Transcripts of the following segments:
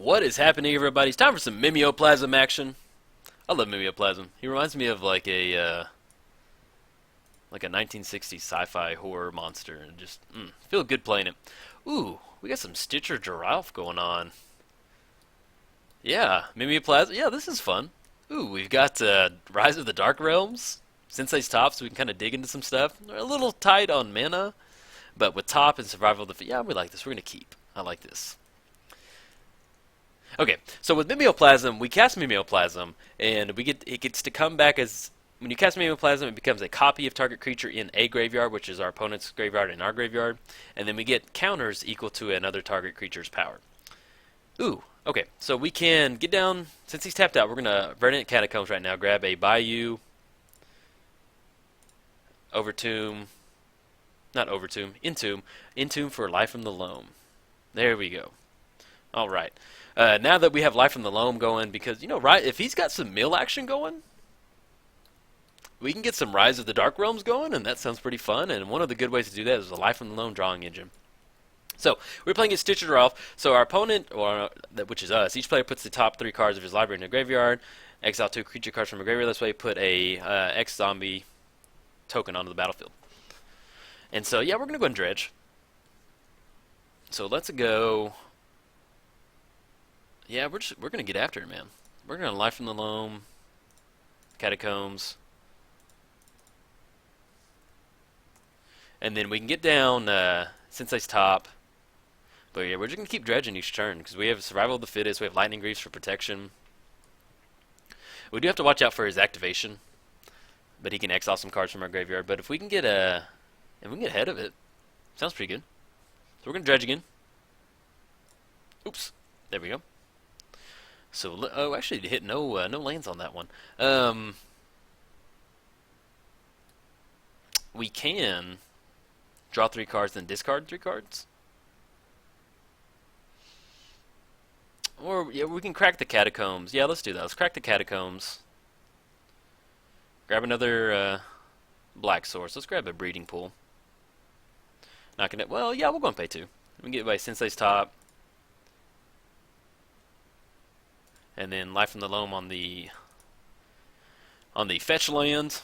What is happening, everybody? It's time for some Mimeoplasm action. I love Mimeoplasm. He reminds me of like a 1960s sci-fi horror monster, and just feel good playing it. Ooh, we got some Stitcher Geralf going on. Yeah, Mimeoplasm. Yeah, this is fun. Ooh, we've got Rise of the Dark Realms. Sensei's top, so we can kind of dig into some stuff. We're a little tight on mana, but with top and survival of the yeah, we like this. We're gonna keep. I like this. Okay, so with Mimeoplasm, we cast Mimeoplasm, and it gets to come back as when you cast Mimeoplasm, it becomes a copy of target creature in a graveyard, which is our opponent's graveyard and our graveyard, and then we get counters equal to another target creature's power. Ooh, okay, so we can get down since he's tapped out. We're gonna Verdant Catacombs right now. Grab a Bayou, Overtomb, not Overtomb, Entomb for Life from the Loam. There we go. All right. Now that we have Life from the Loam going, because, right, if he's got some mill action going, we can get some Rise of the Dark Realms going, and that sounds pretty fun, and one of the good ways to do that is a Life from the Loam drawing engine. So, we're playing against Stitcher Geralf, so our opponent, which is us, each player puts the top 3 cards of his library in a graveyard, exile 2 creature cards from a graveyard, this way put a X-Zombie token onto the battlefield. And so, yeah, we're going to go and dredge. So, let's go. Yeah, we're gonna get after it, man. We're gonna Life from the Loam, Catacombs, and then we can get down Sensei's top. But yeah, we're just gonna keep dredging each turn because we have Survival of the Fittest, we have Lightning Greaves for protection. We do have to watch out for his activation, but he can exile some cards from our graveyard. But if we can get ahead of it, sounds pretty good. So we're gonna dredge again. Oops, there we go. So, oh, actually, hit no lands on that one. We can draw 3 cards, then discard 3 cards. Or, yeah, we can crack the Catacombs. Yeah, let's do that. Let's crack the Catacombs. Grab another black source. Let's grab a Breeding Pool. Not gonna, well, yeah, we'll go and pay 2. We can get by Sensei's top. And then Life from the Loam on the fetch land.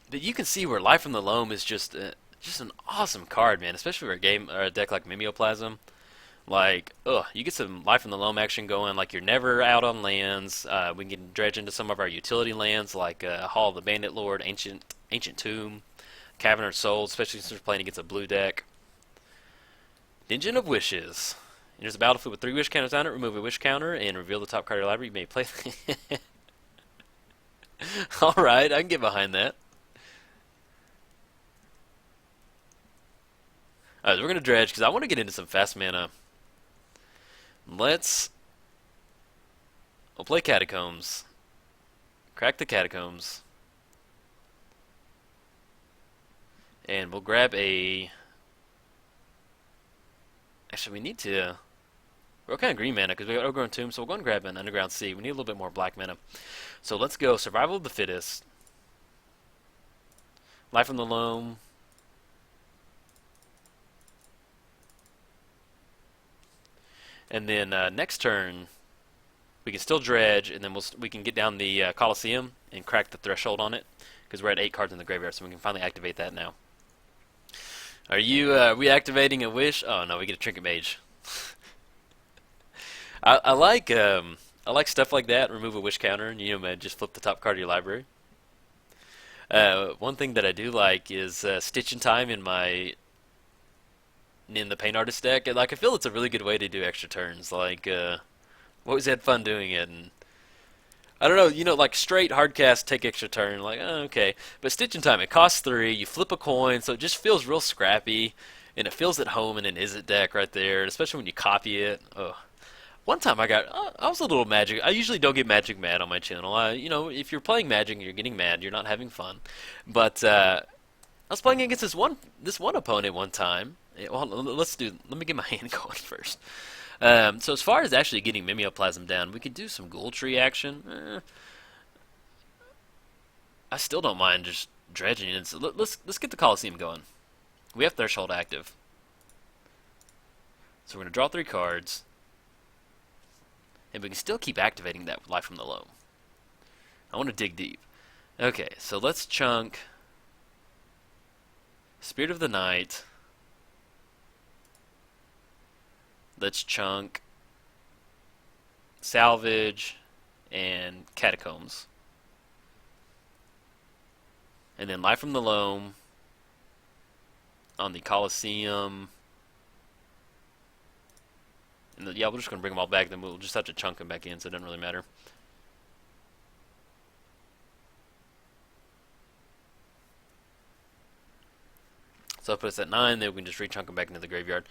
But you can see where Life from the Loam is just an awesome card, man. Especially for a deck like Mimeoplasm. Like, you get some Life from the Loam action going. Like you're never out on lands. We can dredge into some of our utility lands, like Hall of the Bandit Lord, Ancient Tomb, Cavern of Souls. Especially since we're playing against a blue deck. Dungeon of Wishes. There's a battlefield with 3 wish counters on it. Remove a wish counter and reveal the top card of your library. You may play. Alright, I can get behind that. Alright, so we're going to dredge because I want to get into some fast mana. We'll play Catacombs. Crack the Catacombs. And we'll grab a. Actually, we need to. We're kind of green mana because we got Overgrown Tomb, so we'll go and grab an Underground Sea. We need a little bit more black mana. So let's go Survival of the Fittest. Life from the Loam. And then next turn, we can still dredge, and then we can get down the Colosseum and crack the Threshold on it because we're at 8 cards in the graveyard, so we can finally activate that now. Are you reactivating a wish? Oh no, we get a Trinket Mage. I like stuff like that. Remove a wish counter, and man, just flip the top card of your library. One thing that I do like is Stitch in Time in the Paint Artist deck. Like I feel it's a really good way to do extra turns. Like always had fun doing it, and I don't know, like straight hardcast take extra turn. Like okay, but Stitch in Time it costs 3. You flip a coin, so it just feels real scrappy, and it feels at home in an Izzet deck right there, especially when you copy it. Oh. One time I was a little Magic. I usually don't get Magic mad on my channel. If you're playing Magic and you're getting mad, you're not having fun. But I was playing against this one opponent one time. Well, let me get my hand going first. So as far as actually getting Mimeoplasm down, we could do some Ghoul Tree action. I still don't mind just dredging it. So let's get the Colosseum going. We have Threshold active. So we're gonna draw 3 cards. we can still keep activating that Life from the Loam. I want to dig deep. Okay, so let's chunk Spirit of the Night. Let's chunk Salvage and Catacombs. And then Life from the Loam on the Colosseum. And yeah, we're just going to bring them all back, then we'll just have to chunk them back in, so it doesn't really matter. So I'll put us at 9, then we can just re-chunk them back into the graveyard.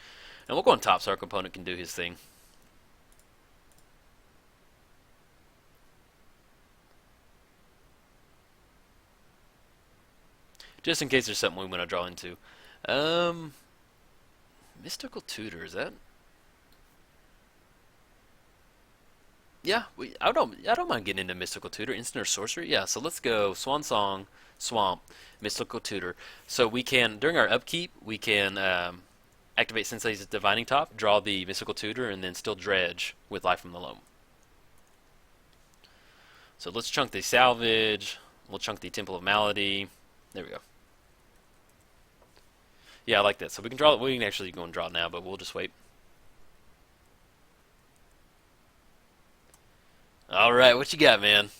And we'll go on top so our component can do his thing. Just in case there's something we want to draw into. Mystical Tutor, is that? Yeah, I don't mind getting into Mystical Tutor, Instant or Sorcery. Yeah, so let's go Swan Song, Swamp, Mystical Tutor. So we can, during our upkeep, we can activate Sensei's Divining Top, draw the Mystical Tutor, and then still dredge with Life from the Loam. So let's chunk the Salvage. We'll chunk the Temple of Malady. There we go. Yeah, I like that. So we can draw. We can actually go and draw now, but we'll just wait. All right, what you got, man?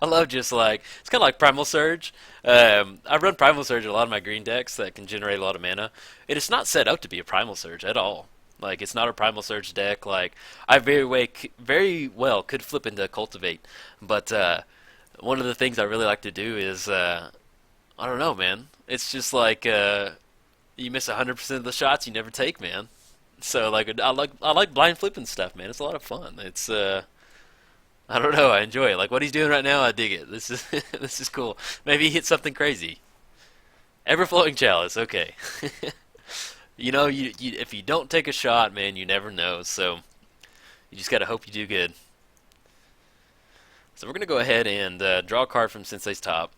I love just like it's kind of like Primal Surge. I run Primal Surge in a lot of my green decks that can generate a lot of mana. It's not set up to be a Primal Surge at all. Like it's not a Primal Surge deck. Like I very well could flip into Cultivate, but one of the things I really like to do is I don't know, man. It's just like you miss 100% of the shots you never take, man. So like I like blind flipping stuff, man. It's a lot of fun. It's I don't know. I enjoy it. Like what he's doing right now, I dig it. This is this is cool. Maybe he hits something crazy. Ever-flowing chalice. Okay. You know, you if you don't take a shot, man, you never know. So you just gotta hope you do good. So we're gonna go ahead and draw a card from Sensei's top.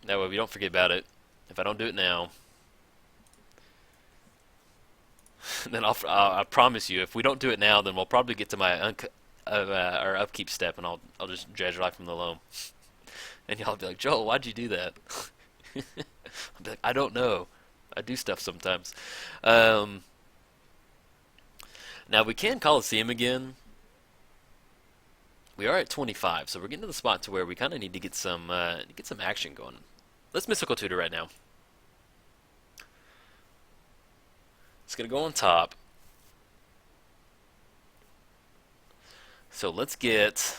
That way we don't forget about it. If I don't do it now, then I promise you, if we don't do it now, then we'll probably get to my our upkeep step, and I'll just dredge Life from the Loam, and y'all be like, Joel, why'd you do that? I'll be like, I don't know. I do stuff sometimes. Now we can Colosseum again. We are at 25, so we're getting to the spot to where we kind of need to get some action going. Let's Mystical Tutor right now. It's gonna go on top. So let's get.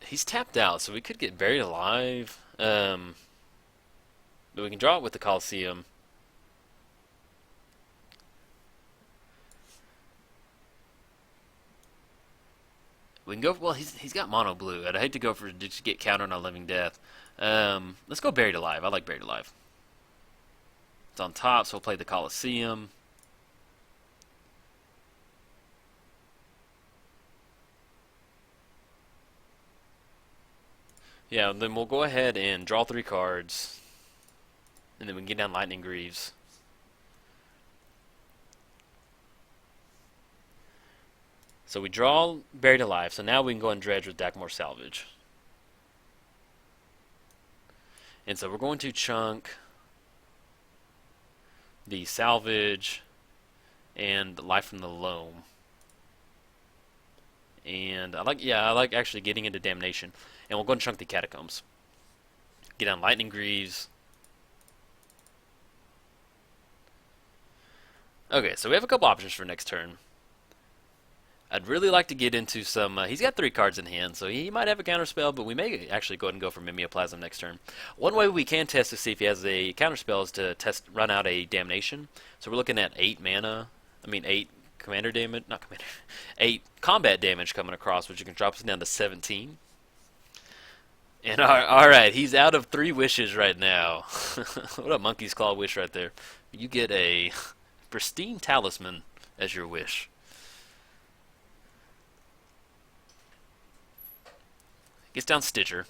He's tapped out, so we could get Buried Alive. But we can draw it with the Colosseum. We can go. Well, he's got mono blue. I'd hate to go for just get countered on Living Death. Let's go Buried Alive. I like Buried Alive. It's on top, so we'll play the Colosseum. Yeah, then we'll go ahead and draw 3 cards. And then we can get down Lightning Greaves. So we draw Buried Alive, so now we can go and dredge with Dakmor Salvage. And so we're going to chunk the Salvage and Life from the Loam. And I like actually getting into Damnation. And we'll go and chunk the Catacombs. Get down Lightning Greaves. Okay, so we have a couple options for next turn. I'd really like to get into some. He's got 3 cards in hand, so he might have a counterspell, but we may actually go ahead and go for Mimeoplasm next turn. One way we can test to see if he has a counterspell is to run out a Damnation. So we're looking at 8 mana. I mean 8 commander damage, not commander, 8 combat damage coming across, which you can drop us down to 17. And all right, he's out of 3 wishes right now. What a monkey's claw wish right there. You get a pristine talisman as your wish. Gets down Stitcher,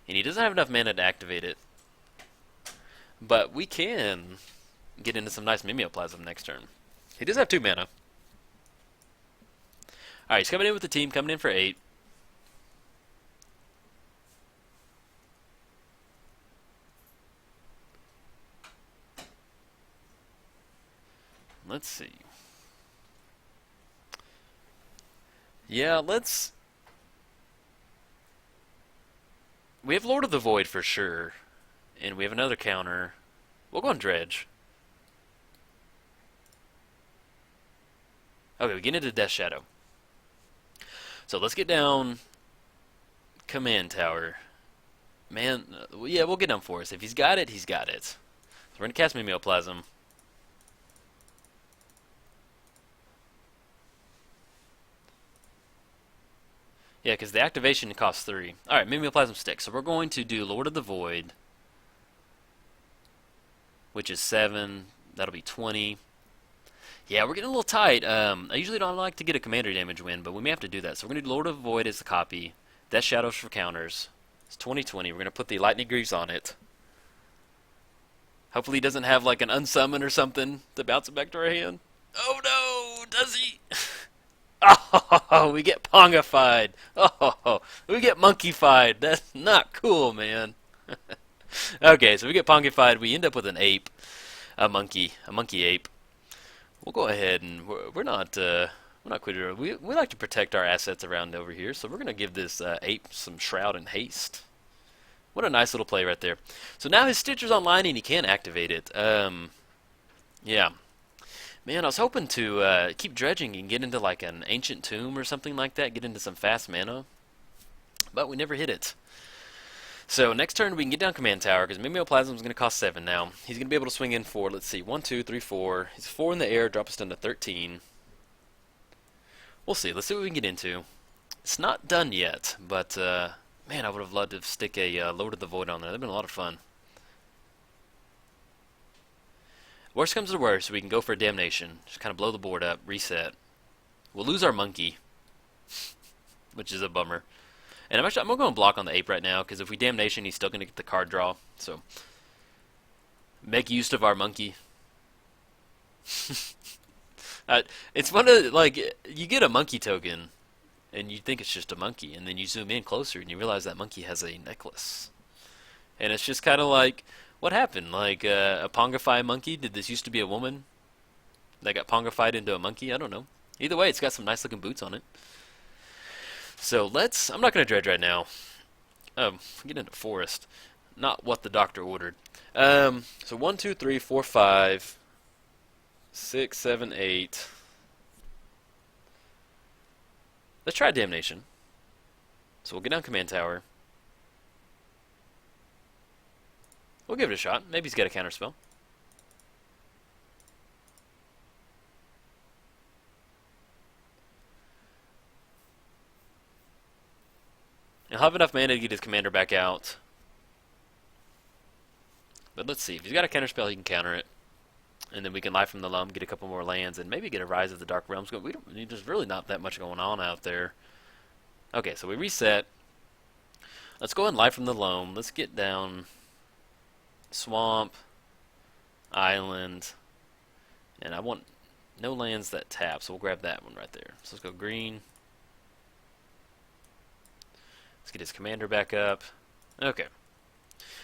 and he doesn't have enough mana to activate it. But we can get into some nice Mimeoplasm next turn. He does have 2 mana. Alright, he's coming in with the team, coming in for 8. Let's see. Yeah, let's... We have Lord of the Void for sure. And we have another counter. We'll go on Dredge. Okay, we get into Death Shadow. So let's get down Command Tower. Man, yeah, we'll get down Forest. If he's got it, he's got it. So we're going to cast Mimeoplasm. Yeah, because the activation costs 3. Alright, Mimeoplasm sticks. So we're going to do Lord of the Void, which is 7. That'll be 20. Yeah, we're getting a little tight. I usually don't like to get a commander damage win, but we may have to do that. So we're going to do Lord of the Void as the copy. Death Shadows for counters. It's 2020. We're going to put the Lightning Greaves on it. Hopefully he doesn't have like an unsummon or something to bounce it back to our hand. Oh no, does he? Oh, we get Pongified. Oh, we get Monkeyfied. That's not cool, man. Okay, so we get Pongified. We end up with an ape, a monkey ape. We'll go ahead and we're not quitter. We like to protect our assets around over here, so we're gonna give this ape some Shroud and Haste. What a nice little play right there. So now his Stitcher's online and he can activate it. Yeah. Man, I was hoping to keep dredging and get into like an Ancient Tomb or something like that, get into some fast mana, but we never hit it. So next turn we can get down Command Tower because Mimeoplasm is going to cost 7 now. He's going to be able to swing in 4. Let's see, 1, 2, 3, 4. He's 4 in the air, drop us down to 13. We'll see. Let's see what we can get into. It's not done yet, but man, I would have loved to stick a Lord of the Void on there. That'd been a lot of fun. Worst comes to worst, we can go for a Damnation. Just kind of blow the board up, reset. We'll lose our monkey, which is a bummer. And I'm going to block on the ape right now, because if we Damnation, he's still going to get the card draw. So, make use of our monkey. It's one of, like, you get a monkey token, and you think it's just a monkey, and then you zoom in closer, and you realize that monkey has a necklace. And it's just kind of like, what happened? Like, a Pongify monkey? Did this used to be a woman that got Pongified into a monkey? I don't know. Either way, it's got some nice looking boots on it. So I'm not going to dredge right now. Get into Forest. Not what the doctor ordered. So 1, 2, 3, 4, 5, 6, 7, 8. Let's try Damnation. So we'll get down Command Tower. We'll give it a shot. Maybe he's got a counter spell. He'll have enough mana to get his commander back out. But let's see. If he's got a counter spell, he can counter it. And then we can Life from the Loam, get a couple more lands, and maybe get a Rise of the Dark Realms. There's really not that much going on out there. Okay, so we reset. Let's go and Life from the Loam. Let's get down Swamp, Island, and I want no lands that tap, so we'll grab that one right there. So let's go green. Let's get his commander back up. Okay.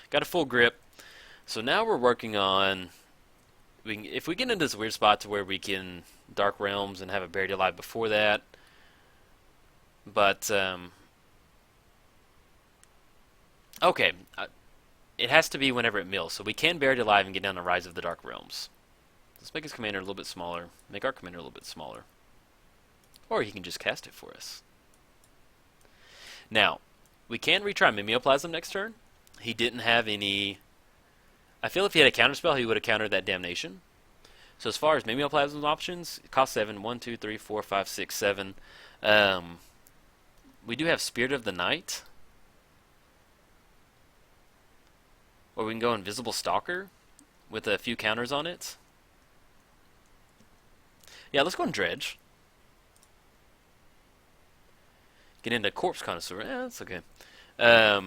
Got a full grip. So now we're working on... if we get into this weird spot to where we can Dark Realms and have a Buried Alive before that. But, okay. It has to be whenever it mills. So we can Buried Alive and get down to Rise of the Dark Realms. Let's make his commander a little bit smaller. Make our commander a little bit smaller. Or he can just cast it for us. Now, we can retry Mimeoplasm next turn. He didn't have any... I feel if he had a counterspell, he would have countered that Damnation. So as far as Mimeoplasm's options, it costs 7. 1, 2, 3, 4, 5, 6, 7. We do have Spirit of the Night. Or we can go Invisible Stalker with a few counters on it. Yeah, let's go and Dredge. Get into Corpse Connoisseur. That's okay. I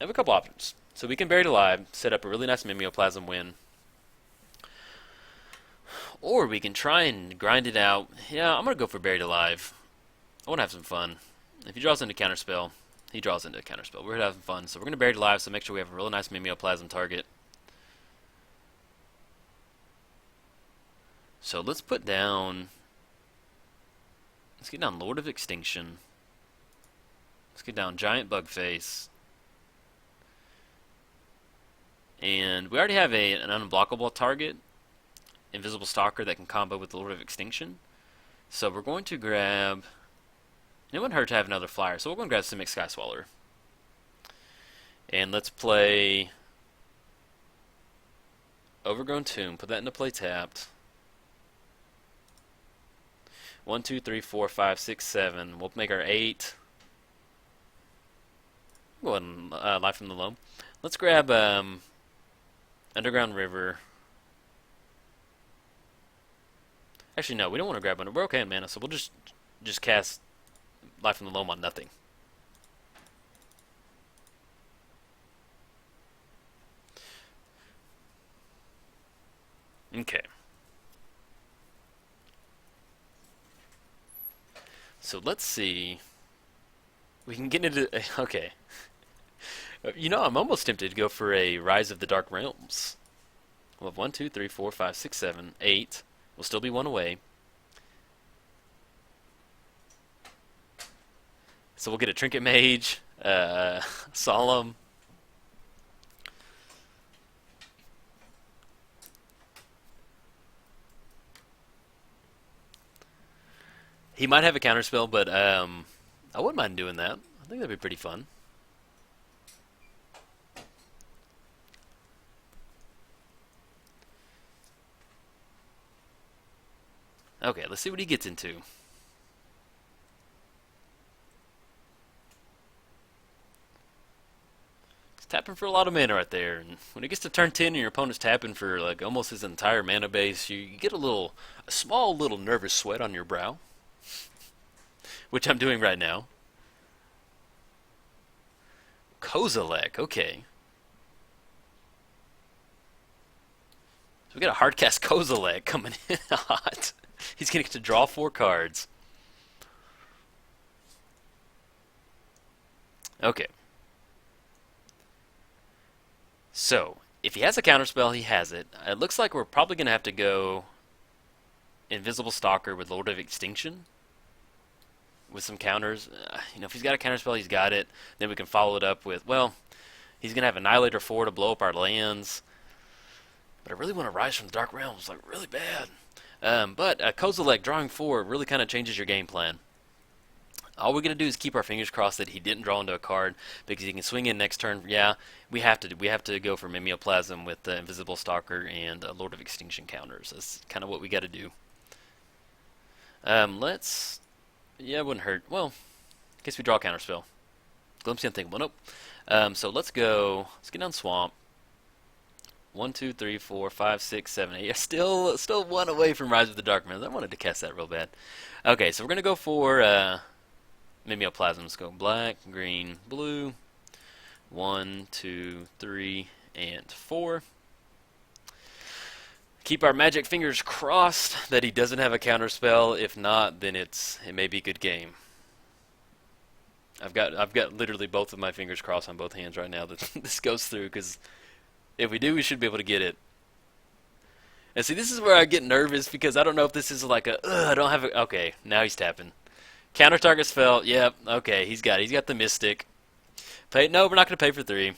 have a couple options. So we can Buried Alive, set up a really nice Mimeoplasm win. Or we can try and grind it out. Yeah, I'm going to go for Buried Alive. I want to have some fun. If he draws into Counterspell, he draws into a Counterspell. We're having fun. So we're going to Buried Alive, so make sure we have a really nice Mimeoplasm target. So let's put down... Let's get down Lord of Extinction. Let's get down Giant Bugface. And we already have an unblockable target, Invisible Stalker, that can combo with the Lord of Extinction. So we're going to grab... It wouldn't hurt to have another flyer, so we're going to grab Simic Skyswaller. And let's play Overgrown Tomb. Put that into play tapped. 1, 2, 3, 4, 5, 6, 7. We'll make our 8. Go ahead and Life from the Loam. Let's grab Underground River. Actually, no, we don't want to grab one. We're okay in mana, so we'll just cast Life from the Loam on nothing. Okay. So let's see. We can get into... Okay. You know, I'm almost tempted to go for a Rise of the Dark Realms. We'll have 1, 2, 3, 4, 5, 6, 7, 8. We'll still be one away. So we'll get a Trinket Mage, Solemn. He might have a counterspell, but I wouldn't mind doing that. I think that'd be pretty fun. Okay, let's see what he gets into. He's tapping for a lot of mana right there, and when it gets to turn 10 and your opponent's tapping for like almost his entire mana base, you get a small little nervous sweat on your brow, which I'm doing right now. Kozilek, okay. So we got a hardcast Kozilek coming in hot. He's going to get to draw 4 cards. Okay. So, if he has a counterspell, he has it. It looks like we're probably going to have to go Invisible Stalker with Lord of Extinction with some counters. You know, if he's got a counterspell, he's got it. Then we can follow it up with, well, he's going to have Annihilator 4 to blow up our lands. But I really want to Rise from the Dark Realms, like, really bad. But Kozilek drawing 4 really kind of changes your game plan. All we're going to do is keep our fingers crossed that he didn't draw into a card, because he can swing in next turn. Yeah, we have to go for Mimeoplasm with the Invisible Stalker and Lord of Extinction counters. That's kind of what we got to do. Yeah, it wouldn't hurt. Well, in case we draw a counterspell. Glimpse the Unthinkable. Nope. So let's get down Swamp. 1, 2, 3, 4, 5, 6, 7, 8. Still one away from Rise of the Dark Realms. I wanted to cast that real bad. Okay, so we're gonna go for Mimeoplasm. Let's go black, green, blue. 1, 2, 3, and 4. Keep our magic fingers crossed that he doesn't have a counterspell. If not, then it may be a good game. I've got literally both of my fingers crossed on both hands right now that this goes through, because if we do, we should be able to get it. And see, this is where I get nervous, because I don't know if this is like I don't have a... Okay, now he's tapping. Counter target spell. Yep, okay, he's got the Mystic. No, we're not going to pay for 3.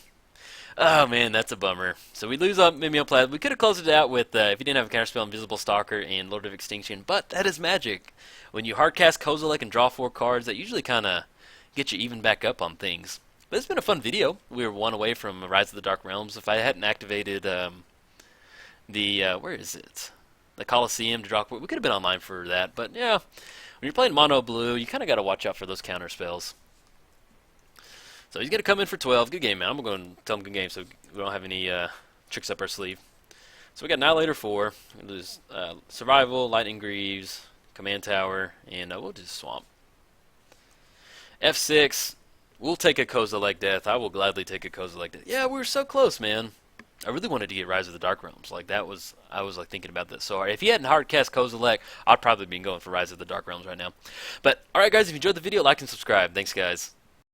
Oh, man, that's a bummer. So we lose up Mimeoplasm. We could have closed it out with, if he didn't have a counterspell, Invisible Stalker and Lord of Extinction. But that is magic. When you hardcast Kozilek and draw 4 cards, that usually kind of get you even back up on things. But it's been a fun video. We were one away from Rise of the Dark Realms. If I hadn't activated where is it? The Coliseum to draw, we could have been online for that. But yeah, when you're playing mono blue, you kind of got to watch out for those counter spells. So he's going to come in for 12. Good game, man. I'm going to tell him good game so we don't have any tricks up our sleeve. So we got Annihilator 4. We'll lose Survival, Lightning Greaves, Command Tower, and we'll just Swamp. F6. We'll take a Kozilek Death. I will gladly take a Kozilek Death. Yeah, we were so close, man. I really wanted to get Rise of the Dark Realms. Like that was, I was like thinking about this so hard. If he hadn't hard cast Kozilek, I'd probably be going for Rise of the Dark Realms right now. But all right, guys, if you enjoyed the video, like and subscribe. Thanks, guys.